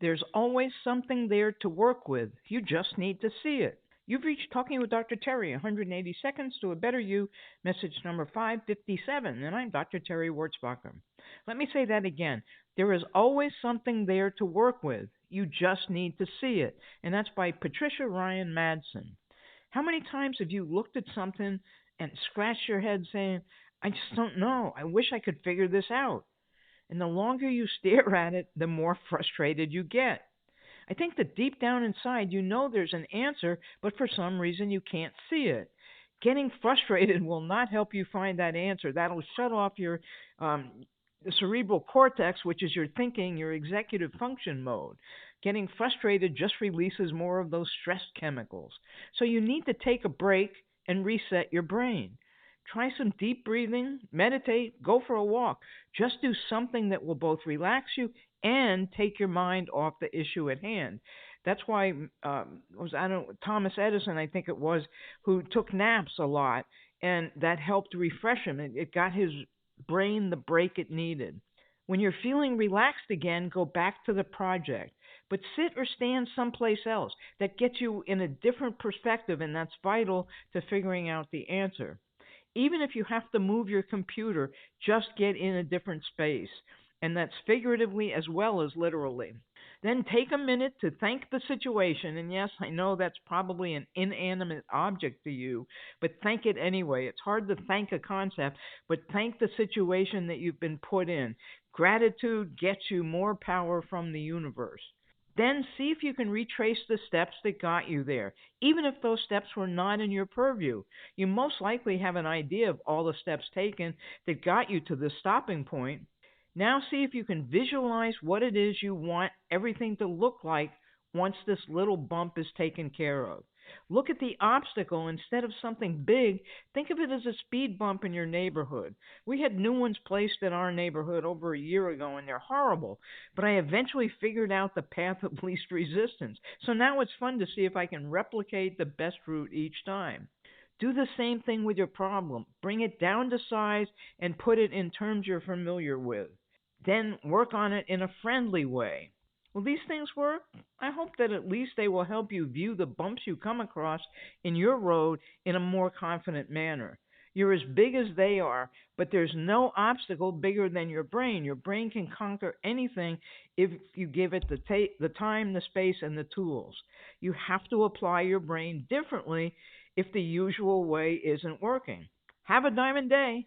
There's always something there to work with. You just need to see it. You've reached Talking with Dr. Terry, 180 Seconds to a Better You, message number 557, and I'm Dr. Terry Wurzbacher. Let me say that again. There is always something there to work with. You just need to see it. And that's by Patricia Ryan Madsen. How many times have you looked at something and scratched your head saying, I just don't know. I wish I could figure this out. And the longer you stare at it, the more frustrated you get. I think that deep down inside, you know there's an answer, but for some reason you can't see it. Getting frustrated will not help you find that answer. That'll shut off your the cerebral cortex, which is your thinking, your executive function mode. Getting frustrated just releases more of those stress chemicals. So you need to take a break and reset your brain. Try some deep breathing, meditate, go for a walk. Just do something that will both relax you and take your mind off the issue at hand. That's why was I don't Thomas Edison, I think it was, who took naps a lot, and that helped refresh him. It got his brain the break it needed. When you're feeling relaxed again, go back to the project. But sit or stand someplace else. That gets you in a different perspective, and that's vital to figuring out the answer. Even if you have to move your computer, just get in a different space. And that's figuratively as well as literally. Then take a minute to thank the situation. And yes, I know that's probably an inanimate object to you, but thank it anyway. It's hard to thank a concept, but thank the situation that you've been put in. Gratitude gets you more power from the universe. Then see if you can retrace the steps that got you there, even if those steps were not in your purview. You most likely have an idea of all the steps taken that got you to the stopping point. Now see if you can visualize what it is you want everything to look like once this little bump is taken care of. Look at the obstacle instead of something big. Think of it as a speed bump in your neighborhood. We had new ones placed in our neighborhood over a year ago, and they're horrible. But I eventually figured out the path of least resistance. So now it's fun to see if I can replicate the best route each time. Do the same thing with your problem. Bring it down to size and put it in terms you're familiar with. Then work on it in a friendly way. Will these things work? I hope that at least they will help you view the bumps you come across in your road in a more confident manner. You're as big as they are, but there's no obstacle bigger than your brain. Your brain can conquer anything if you give it the time, the space, and the tools. You have to apply your brain differently if the usual way isn't working. Have a diamond day.